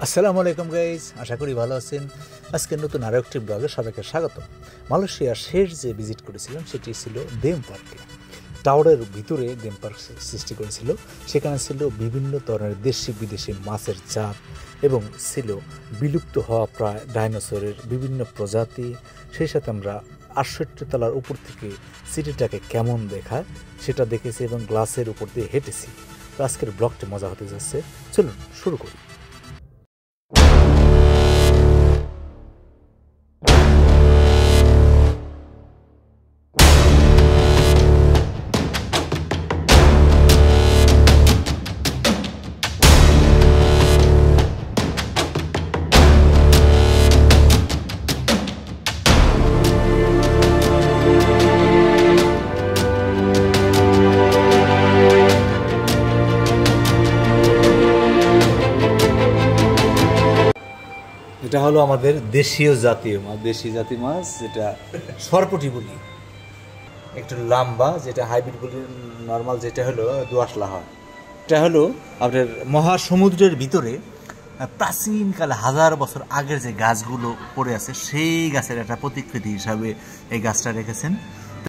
আসসালামু আলাইকুম গাইজ, আশা করি ভালো আছেন। আজকে নতুন আরও একটি ব্লগে সবাইকে স্বাগত। মালয়েশিয়ার শেষ যে ভিজিট করেছিলাম সেটি ছিল দেম পার্কে। টাওয়ারের ভিতরে দেম পার্ক সৃষ্টি করেছিল। সেখানে ছিল বিভিন্ন ধরনের দেশি বিদেশি মাছের জাত এবং ছিল বিলুপ্ত হওয়া প্রায় ডাইনোসরের বিভিন্ন প্রজাতি। সেই সাথে আমরা 68 তলার উপর থেকে সিটিটাকে কেমন দেখায় সেটা দেখেছি এবং গ্লাসের উপর দিয়ে হেঁটেছি। তো আজকের ব্লগটি মজা হতে যাচ্ছে, চলুন শুরু করি। এটা হলো আমাদের দেশীয় জাতীয় মাছ, দেশি জাতি মাছ যেটা সরপুঁটি বলি, একটু লম্বা, যেটা হাইব্রিড বলি নর্মাল যেটা হলো দোআঁশলা হয়। এটা হলো আপনার মহাসমুদ্রের ভিতরে প্রাচীনকালে হাজার বছর আগের যে গাছগুলো পড়ে আছে সেই গাছের একটা প্রতিকৃতি হিসাবে এই গাছটা রেখেছেন।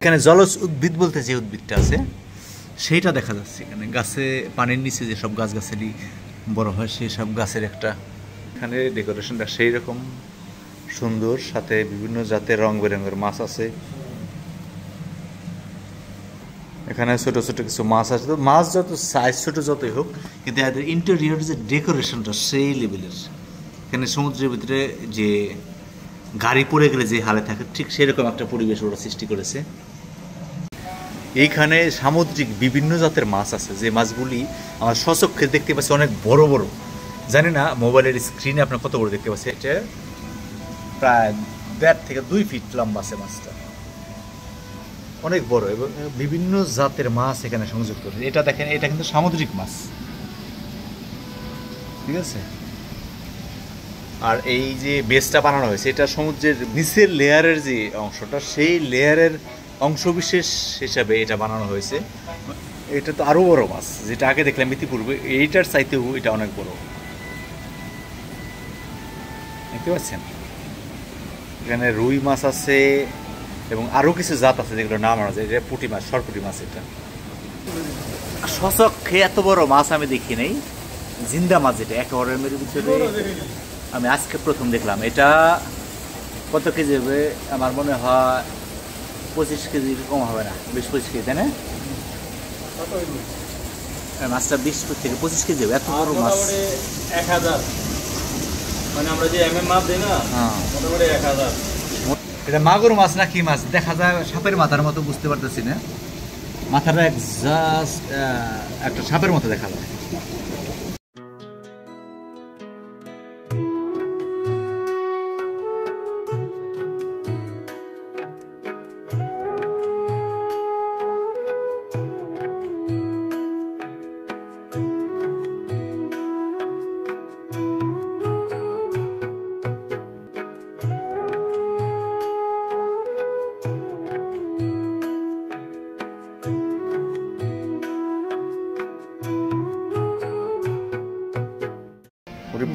এখানে জলজ উদ্ভিদ বলতে যে উদ্ভিদটা আছে সেইটা দেখা যাচ্ছে। এখানে গাছে পানির নিচে যেসব গাছগাছালি বড় হয় সেই সব গাছের একটা, এখানে ডেকোরেশনটা সেই রকম সুন্দর, সাথে বিভিন্ন জাতের রং বেরঙের মাছ আছে। এখানে ছোট ছোট কিছু মাছ আছে। তো মাছ যত সাইজ ছোট যতই হোক, কিন্তু এদের ইন্টেরিয়র যে ডেকোরেশনটা সেই লেভেলের। এখানে সমুদ্রের ভিতরে যে গাড়ি পড়ে গেলে যে হালে থাকে ঠিক সেরকম একটা পরিবেশ ওরা সৃষ্টি করেছে। এইখানে সামুদ্রিক বিভিন্ন জাতের মাছ আছে, যে মাছগুলি আমার স্বচক্ষে দেখতে পাচ্ছি অনেক বড় বড়। জানি না মোবাইলের স্ক্রিনে আপনার কত বড় দেখতে পাচ্ছি, এটা প্রায় 1.5 থেকে 2 ফিট লম্বা আছে মাছটা, অনেক বড় এবং বিভিন্ন জাতের মাছ এখানে সংযুক্ত। এটা দেখেন, এটা কিন্তু সামুদ্রিক মাছ, ঠিক আছে। আর এই যে বেসটা বানানো হয়েছে এটা সমুদ্রের নিচের লেয়ারের যে অংশটা সেই লেয়ারের অংশবিশেষ হিসাবে এটা বানানো হয়েছে। এটা তো আরও বড় মাছ, যেটা আগে দেখলাম ইতিপূর্বে, এইটার চাইতেও এটা অনেক বড়, দেখতে পাচ্ছেন। এখানে রুই মাছ আছে এবং আরও কিছু জাত আছে যেগুলো নাম আনা যায়। এটা পুঁটি মাছ, সরপুঁটি মাছ। এটা সচক্ষে এত বড় মাছ আমি দেখি নাই, জিন্দা মাছ যেটা অ্যাকোয়ারিয়ামের ভিতরে আমি আজকে প্রথম দেখলাম। এটা কত কেজি হবে? আমার মনে হয় 25 কেজি কম হবে না, 20-25 কেজি, তাই না? মাছটা 20 থেকে 25 কেজি হবে, এত বড় মাছ। 1000 মানে আমরা যে মাছ দিই না, মোটামুটি 1000। এটা মাগুর মাছ না কি মাছ দেখা যায়, সাপের মাথার মতো, বুঝতে পারতেছি না। মাথাটা জাস্ট একটা সাপের মতো দেখা যায়।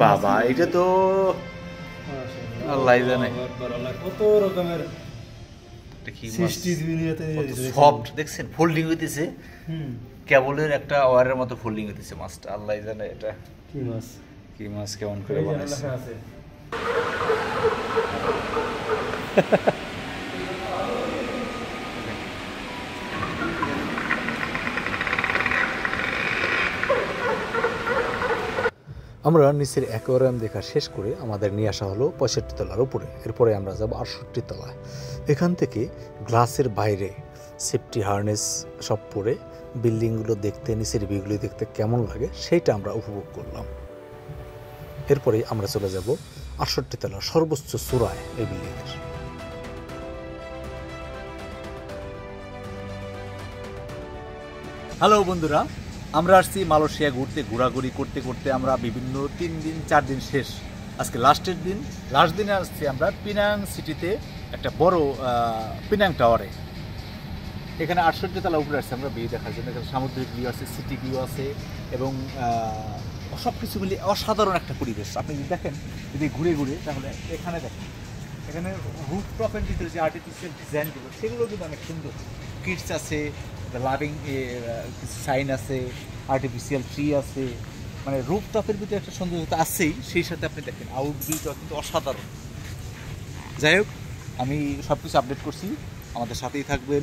বাবা, এটা তো আল্লাহ জানে কত রকমের সৃষ্টি দুনিয়াতে। সফট দেখছেন, ফোল্ডিং হইতেছে, কেবলের একটা ওয়ারের মতো ফোল্ডিং হইতেছে মাছটা। আল্লাহ জানে এটা কি মাছ, কি মাছ, কেমন করে বানাইছে। আমরা নিচের অ্যাকোয়ারিয়াম দেখা শেষ করে আমাদের নিয়ে আসা হলো 65 তলার উপরে। এরপরে আমরা যাব 68 তলায়। এখান থেকে গ্লাসের বাইরে সেফটি হার্নেস সব পরে বিল্ডিংগুলো দেখতে, নিচের ভিউগুলো দেখতে কেমন লাগে সেইটা আমরা উপভোগ করলাম। এরপরে আমরা চলে যাব 68 তলার সর্বোচ্চ চূড়ায় এই বিল্ডিংয়ের। হ্যালো বন্ধুরা, আমরা আসছি মালয়েশিয়া ঘুরতে। ঘোরাঘুরি করতে করতে আমরা বিভিন্ন 3 দিন 4 দিন শেষ, আজকে লাস্ট দিনে আসছি আমরা পিনাং সিটিতে, একটা বড় পিনাং টাওয়ারে। এখানে 68 তলা উপরে আসছে আমরা ভিউ দেখার জন্য। এখানে সামুদ্রিক ভিউ আছে, সিটি ভিউ আছে এবং সব কিছু মিলে অসাধারণ একটা পরিবেশ। আপনি যদি দেখেন, যদি ঘুরে ঘুরে, তাহলে এখানে দেখেন, এখানে রুফটপের ভিতরে যে আর্টিফিশিয়াল ডিজাইনগুলো সেগুলো কিন্তু অনেক সুন্দর। কিডস আছে, লাভিং কিছু সাইন আছে, আর্টিফিশিয়াল ট্রি আছে, মানে রুফটপের ভিতরে একটা সৌন্দর্যতা আছেই। সেই সাথে আপনি দেখেন আউটভিউটা কিন্তু অসাধারণ। যাই হোক, আমি সব কিছু আপডেট করছি, আমাদের সাথেই থাকবেন,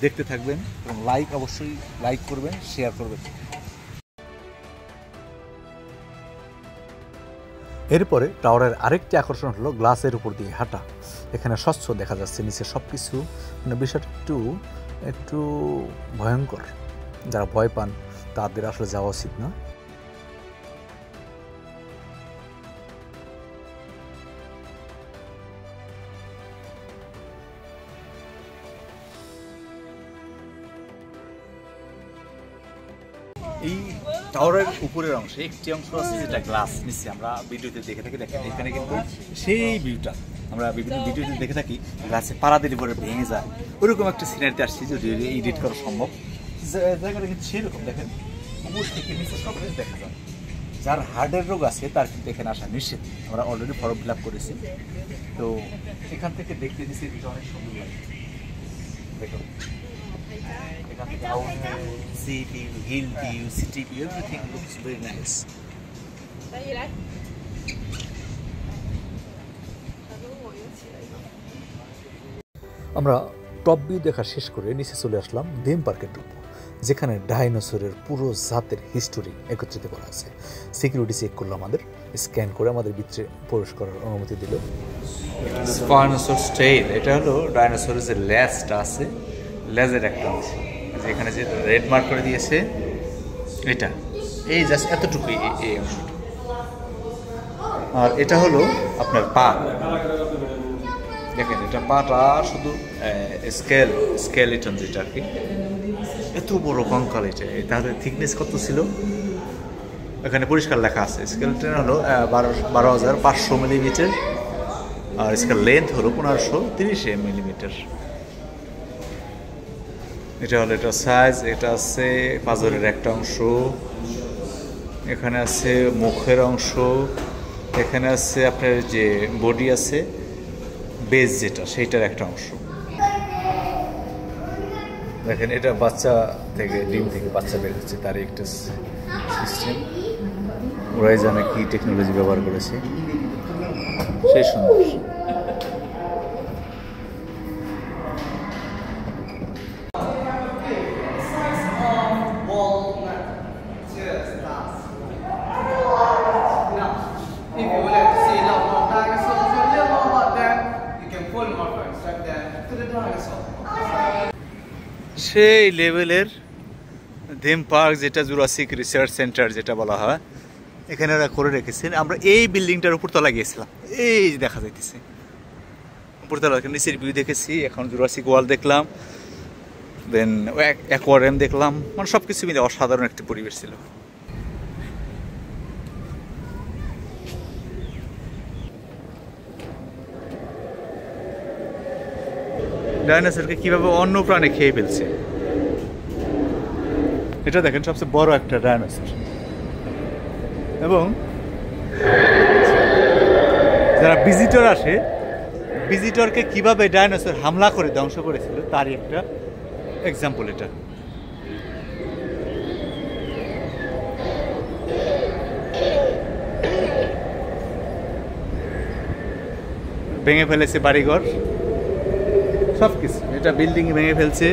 দেখতে থাকবেন এবং অবশ্যই লাইক করবেন, শেয়ার করবেন। এরপরে টাওয়ারের আরেকটি আকর্ষণ হলো গ্লাসের উপর দিয়ে হাঁটা। এখানে স্বচ্ছ দেখা যাচ্ছে নিচে সব কিছু, মানে বিষয়টা একটু ভয়ঙ্কর। যারা ভয় পান তাদের আসলে যাওয়া উচিত না। এই টাওয়ারের উপরের অংশে একটি অংশ আছে যেটা গ্লাস, নিচে আমরা ভিডিওতে দেখে থাকি। দেখেন এখানে কিন্তু সেই ভিউটা আমরা বিভিন্ন ভিডিওতে দেখে থাকি, গ্লাসে পাড়া দিলে পরে ভেঙে যায়, ওরকম একটা সিনারিতে আসছি, যদি এডিট করা সম্ভব। জায়গাটা কিন্তু সেরকম, দেখেন উপর থেকে নিচে সব কিছু দেখা যায়। যার হার্টের রোগ আছে তার কিন্তু এখানে আসা নিষেধ। আমরা অলরেডি ফর্ম ফিল আপ করেছি, তো এখান থেকে দেখতে দিচ্ছি এটা অনেক সুন্দর লাগে। দেখুন এখান থেকে sea view, hill view, city view, everything looks very nice. আমরা টপ ভিউ দেখা শেষ করে নিচে চলে আসলাম থিম পার্কের উপর, যেখানে ডাইনোসরের পুরো জাতের হিস্টোরি একত্রিত করা আছে। সিকিউরিটি চেক করলো, আমাদের স্ক্যান করে আমাদের ভিতরে প্রবেশ করার অনুমতি দিল। স্পাইনোসরস টেইল, এটা হলো ডাইনোসরের যে লেজটা আছে, লেজের একটা অংশ, যেখানে যে রেড মার্ক করে দিয়েছে এটা, এই জাস্ট এতটুকুই এই অংশটা। আর এটা হলো আপনার পা, দেখেন এটা পাটা শুধু স্কেলিটন যেটা আর কি, এত বড় কঙ্কাল। এটা তাহলে থিকনেস কত ছিল এখানে পরিষ্কার লেখা আছে। স্কেলিটন হলো 12,500 মিলিমিটার, আর স্কেল লেন্থ হলো 1530 মিলিমিটার। এটা হলো এটা সাইজ, এটা আছে পাঁজরের একটা অংশ, এখানে আছে মুখের অংশ, এখানে আছে আপনার যে বডি আছে বেস যেটা, সেইটার একটা অংশ। দেখেন এটা বাচ্চা থেকে, ডিম থেকে বাচ্চা বের হচ্ছে, তার একটা সিস্টেম। ওরাই জানে কি টেকনোলজি ব্যবহার করেছে, সেই সুন্দর। সেই লেভেলের থিম পার্ক, যেটা জুরাসিক রিসার্চ সেন্টার যেটা বলা হয়, এখানে ওরা করে রেখেছেন। আমরা এই বিল্ডিংটার উপরতলা গিয়েছিলাম, এই দেখা যাইতেছে উপরতলা, নিচের ভিউ দেখেছি। এখন জুরাসিক ওয়ার্ল্ড দেখলাম, দেন অ্যাকোয়ারিয়াম দেখলাম, মানে সব কিছু মিলে অসাধারণ একটা পরিবেশ ছিল। ডাইনোসরকে কিভাবে অন্য প্রাণী খেয়ে ফেলছে, এটা দেখেন সবচেয়ে বড় একটা ডাইনোসর। এবং যারা ভিজিটর আসে, ভিজিটরকে কিভাবে ডাইনোসর হামলা করে ধ্বংস করেছিল তারই একটা এক্সাম্পল এটা। ভেঙে ফেলেছে বাড়িঘর, সব কিছু, এটা বিল্ডিং ভেঙে ফেলছে।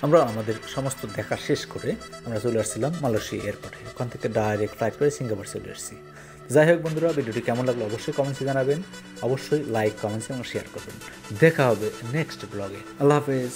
আমরা আমাদের সমস্ত দেখা শেষ করে আমরা চলে আসছিলাম মালয়েশিয়া এয়ারপোর্টে। ওখান থেকে ডাইরেক্ট ফ্লাইট করে সিঙ্গাপুর চলে আসছি। যাই হোক বন্ধুরা, ভিডিওটি কেমন লাগলো অবশ্যই কমেন্টসে জানাবেন, অবশ্যই লাইক, কমেন্টস এবং শেয়ার করবেন। দেখা হবে নেক্সট ব্লগে। আল্লাহ হাফেজ।